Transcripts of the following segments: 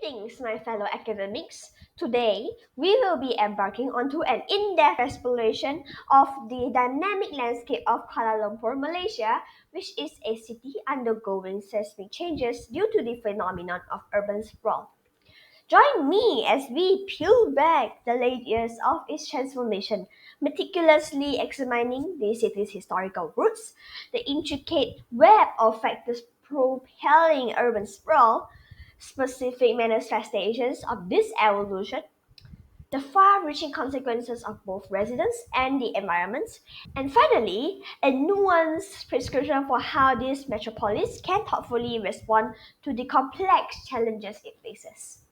Greetings, my fellow academics. Today, we will be embarking onto an in-depth exploration of the dynamic landscape of Kuala Lumpur, Malaysia, which is a city undergoing seismic changes due to the phenomenon of urban sprawl. Join me as we peel back the layers of its transformation, meticulously examining the city's historical roots, the intricate web of factors propelling urban sprawl, specific manifestations of this evolution, the far-reaching consequences of both residents and the environment, and finally, a nuanced prescription for how this metropolis can thoughtfully respond to the complex challenges it faces.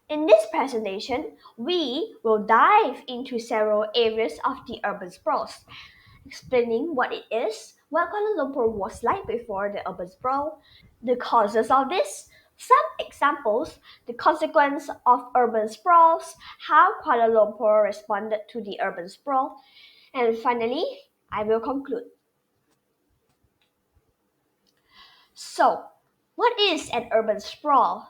In this presentation, we will dive into several areas of the urban sprawl, explaining what it is, what Kuala Lumpur was like before the urban sprawl, the causes of this, some examples, the consequence of urban sprawls, how Kuala Lumpur responded to the urban sprawl, and finally, I will conclude. So, what is an urban sprawl?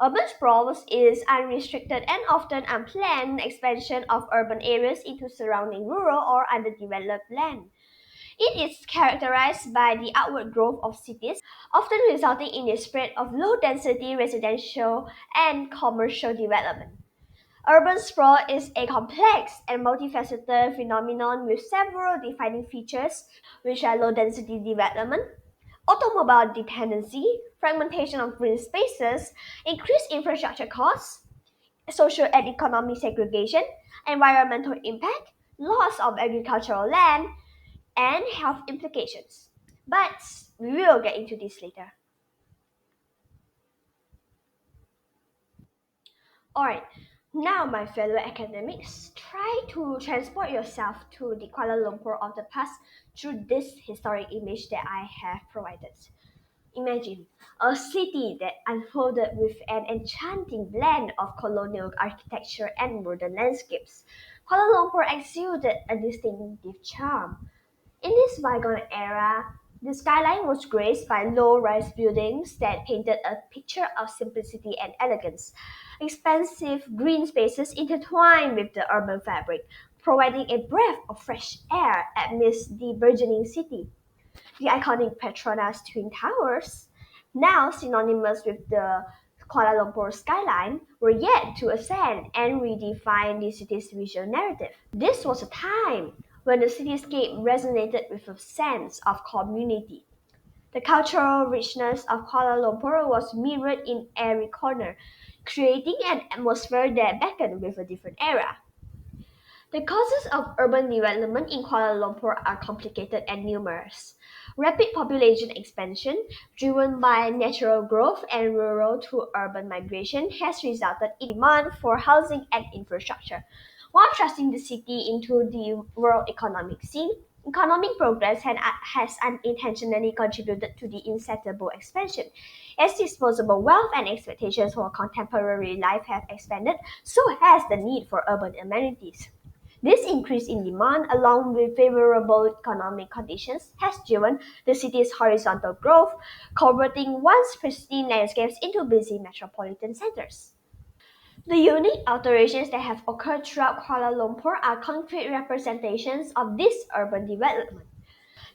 Urban sprawls is unrestricted and often unplanned expansion of urban areas into surrounding rural or underdeveloped land. It is characterized by the outward growth of cities, often resulting in the spread of low-density residential and commercial development. Urban sprawl is a complex and multifaceted phenomenon with several defining features, which are low-density development, automobile dependency, fragmentation of green spaces, increased infrastructure costs, social and economic segregation, environmental impact, loss of agricultural land, and health implications. But we will get into this later. Alright, now my fellow academics, try to transport yourself to the Kuala Lumpur of the past through this historic image that I have provided. Imagine a city that unfolded with an enchanting blend of colonial architecture and modern landscapes. Kuala Lumpur exuded a distinctive charm. In this bygone era, the skyline was graced by low-rise buildings that painted a picture of simplicity and elegance. Expansive green spaces intertwined with the urban fabric, providing a breath of fresh air amidst the burgeoning city. The iconic Petronas Twin Towers, now synonymous with the Kuala Lumpur skyline, were yet to ascend and redefine the city's visual narrative. This was a time when the cityscape resonated with a sense of community. The cultural richness of Kuala Lumpur was mirrored in every corner, creating an atmosphere that beckoned with a different era. The causes of urban development in Kuala Lumpur are complicated and numerous. Rapid population expansion, driven by natural growth and rural to urban migration, has resulted in demand for housing and infrastructure. While thrusting the city into the world economic scene, economic progress has unintentionally contributed to the insatiable expansion. As disposable wealth and expectations for contemporary life have expanded, so has the need for urban amenities. This increase in demand, along with favorable economic conditions, has driven the city's horizontal growth, converting once pristine landscapes into busy metropolitan centers. The unique alterations that have occurred throughout Kuala Lumpur are concrete representations of this urban development.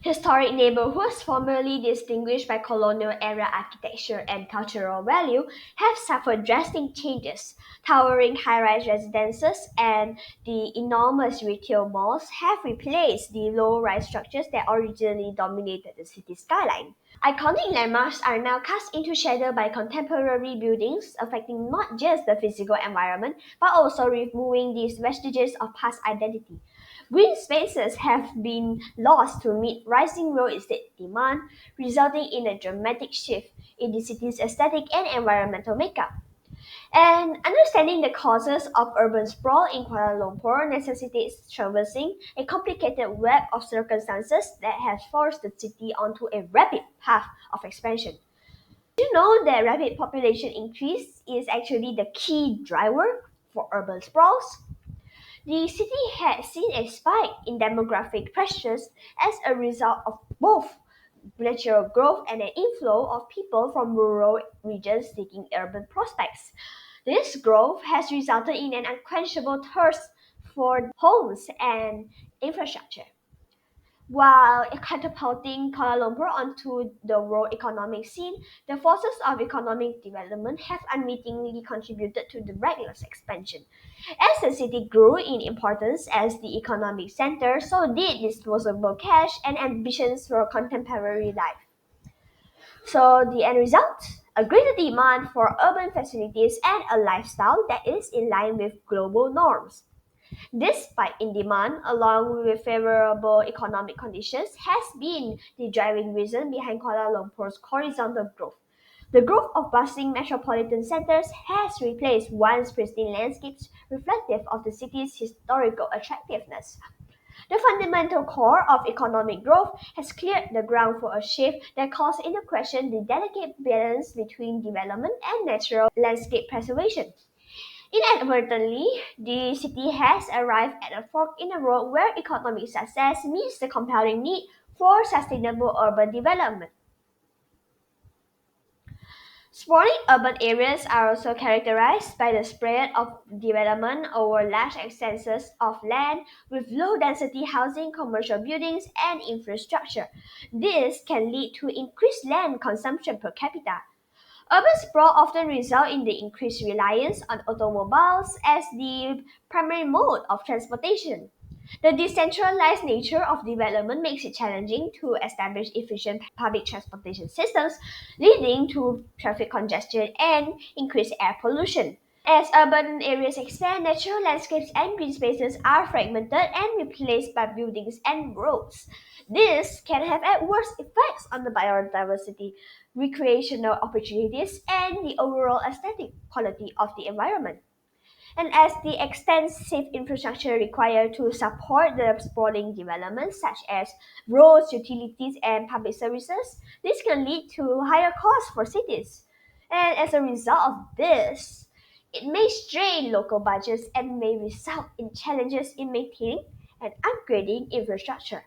Historic neighborhoods, formerly distinguished by colonial-era architecture and cultural value, have suffered drastic changes. Towering high-rise residences and the enormous retail malls have replaced the low-rise structures that originally dominated the city's skyline. Iconic landmarks are now cast into shadow by contemporary buildings, affecting not just the physical environment but also removing these vestiges of past identity. Green spaces have been lost to meet rising real estate demand, resulting in a dramatic shift in the city's aesthetic and environmental makeup. And understanding the causes of urban sprawl in Kuala Lumpur necessitates traversing a complicated web of circumstances that has forced the city onto a rapid path of expansion. Did you know that rapid population increase is actually the key driver for urban sprawls? The city had seen a spike in demographic pressures as a result of both natural growth and an inflow of people from rural regions seeking urban prospects. This growth has resulted in an unquenchable thirst for homes and infrastructure. While catapulting Kuala Lumpur onto the world economic scene, the forces of economic development have unwittingly contributed to the reckless expansion. As the city grew in importance as the economic center, so did disposable cash and ambitions for contemporary life. So the end result? A greater demand for urban facilities and a lifestyle that is in line with global norms. This spike in demand, along with favorable economic conditions, has been the driving reason behind Kuala Lumpur's horizontal growth. The growth of bustling metropolitan centers has replaced once pristine landscapes reflective of the city's historical attractiveness. The fundamental core of economic growth has cleared the ground for a shift that calls into question the delicate balance between development and natural landscape preservation. Inadvertently, the city has arrived at a fork in the road where economic success meets the compelling need for sustainable urban development. Sprawling urban areas are also characterized by the spread of development over large extensions of land with low density housing, commercial buildings, and infrastructure. This can lead to increased land consumption per capita. Urban sprawl often results in the increased reliance on automobiles as the primary mode of transportation. The decentralized nature of development makes it challenging to establish efficient public transportation systems, leading to traffic congestion and increased air pollution. As urban areas expand, natural landscapes and green spaces are fragmented and replaced by buildings and roads. This can have adverse effects on the biodiversity, recreational opportunities, and the overall aesthetic quality of the environment. And as the extensive infrastructure required to support the sprawling developments such as roads, utilities, and public services, this can lead to higher costs for cities. And as a result of this, it may strain local budgets and may result in challenges in maintaining and upgrading infrastructure.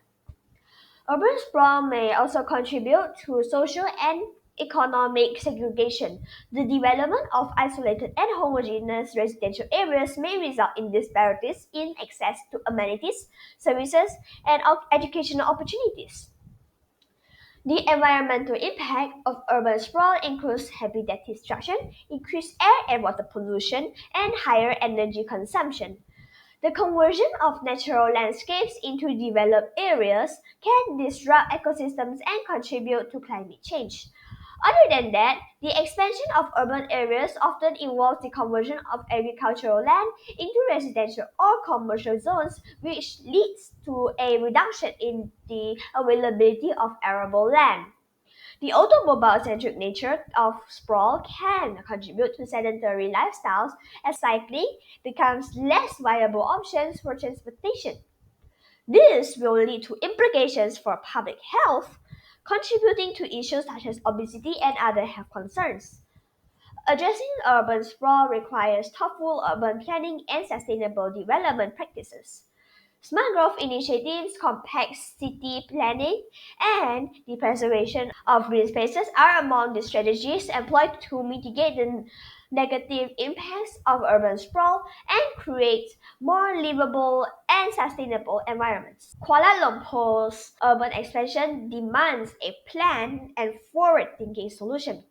Urban sprawl may also contribute to social and economic segregation. The development of isolated and homogeneous residential areas may result in disparities in access to amenities, services, and educational opportunities. The environmental impact of urban sprawl includes habitat destruction, increased air and water pollution, and higher energy consumption. The conversion of natural landscapes into developed areas can disrupt ecosystems and contribute to climate change. Other than that, the expansion of urban areas often involves the conversion of agricultural land into residential or commercial zones, which leads to a reduction in the availability of arable land. The automobile-centric nature of sprawl can contribute to sedentary lifestyles as cycling becomes less viable options for transportation. This will lead to implications for public health, contributing to issues such as obesity and other health concerns. Addressing urban sprawl requires thoughtful urban planning and sustainable development practices. Smart growth initiatives, compact city planning, and the preservation of green spaces are among the strategies employed to mitigate the negative impacts of urban sprawl and create more livable and sustainable environments. Kuala Lumpur's urban expansion demands a planned and forward-thinking solution.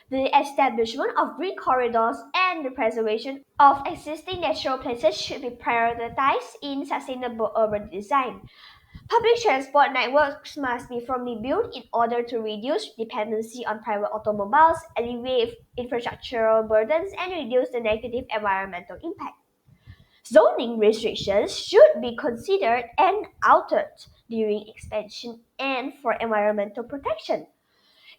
The establishment of green corridors and the preservation of existing natural places should be prioritized in sustainable urban design. Public transport networks must be firmly built in order to reduce dependency on private automobiles, alleviate infrastructural burdens, and reduce the negative environmental impact. Zoning restrictions should be considered and altered during expansion and for environmental protection.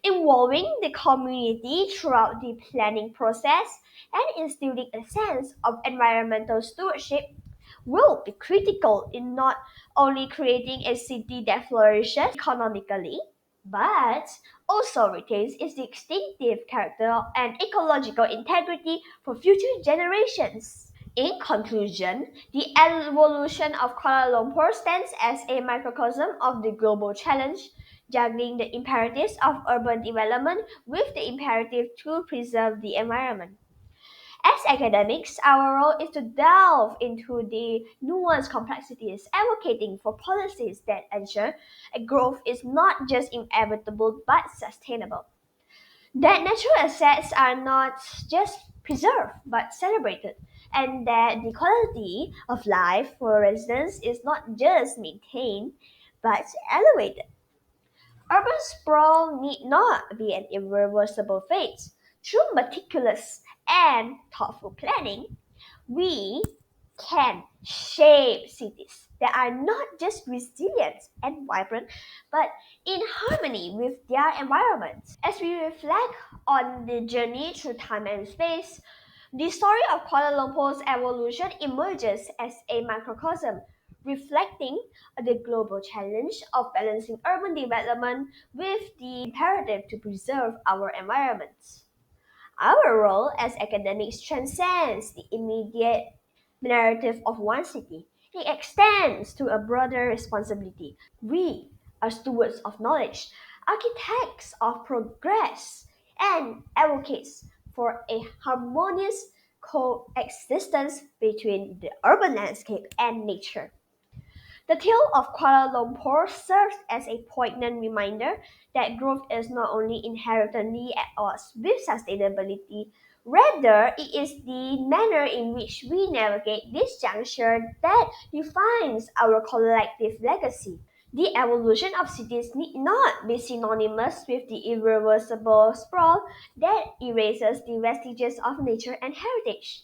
Involving the community throughout the planning process and instilling a sense of environmental stewardship will be critical in not only creating a city that flourishes economically, but also retains its distinctive character and ecological integrity for future generations. In conclusion, the evolution of Kuala Lumpur stands as a microcosm of the global challenge juggling the imperatives of urban development with the imperative to preserve the environment. As academics, our role is to delve into the nuanced complexities, advocating for policies that ensure a growth is not just inevitable but sustainable. That natural assets are not just preserved but celebrated, and that the quality of life for residents is not just maintained but elevated. Urban sprawl need not be an irreversible fate. Through meticulous and thoughtful planning, we can shape cities that are not just resilient and vibrant, but in harmony with their environment. As we reflect on the journey through time and space, the story of Kuala Lumpur's evolution emerges as a microcosm reflecting the global challenge of balancing urban development with the imperative to preserve our environment. Our role as academics transcends the immediate narrative of one city. It extends to a broader responsibility. We are stewards of knowledge, architects of progress, and advocates for a harmonious coexistence between the urban landscape and nature. The tale of Kuala Lumpur serves as a poignant reminder that growth is not only inherently at odds with sustainability, rather, it is the manner in which we navigate this juncture that defines our collective legacy. The evolution of cities need not be synonymous with the irreversible sprawl that erases the vestiges of nature and heritage.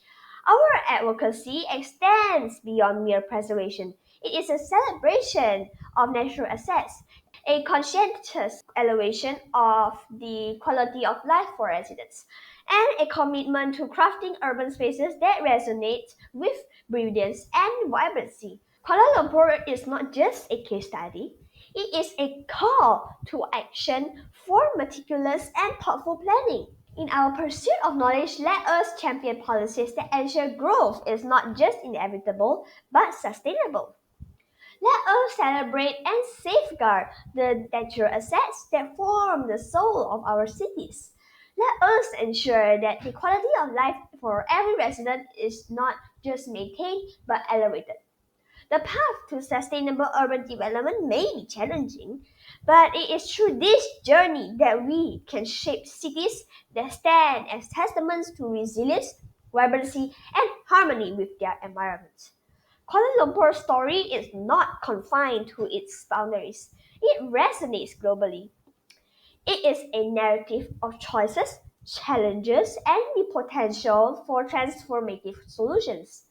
Our advocacy extends beyond mere preservation. It is a celebration of natural assets, a conscientious elevation of the quality of life for residents, and a commitment to crafting urban spaces that resonate with brilliance and vibrancy. Kuala Lumpur is not just a case study, it is a call to action for meticulous and thoughtful planning. In our pursuit of knowledge, let us champion policies that ensure growth is not just inevitable but sustainable. Let us celebrate and safeguard the natural assets that form the soul of our cities. Let us ensure that the quality of life for every resident is not just maintained but elevated. The path to sustainable urban development may be challenging, but it is through this journey that we can shape cities that stand as testaments to resilience, vibrancy, and harmony with their environment. Kuala Lumpur's story is not confined to its boundaries. It resonates globally. It is a narrative of choices, challenges, and the potential for transformative solutions.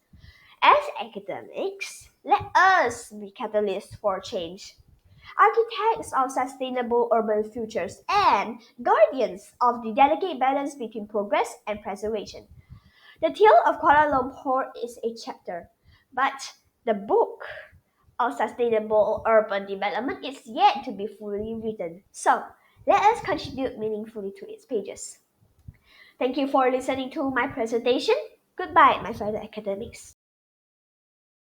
As academics, let us be catalysts for change, architects of sustainable urban futures, and guardians of the delicate balance between progress and preservation. The tale of Kuala Lumpur is a chapter, but the book of sustainable urban development is yet to be fully written. So, let us contribute meaningfully to its pages. Thank you for listening to my presentation. Goodbye, my fellow academics.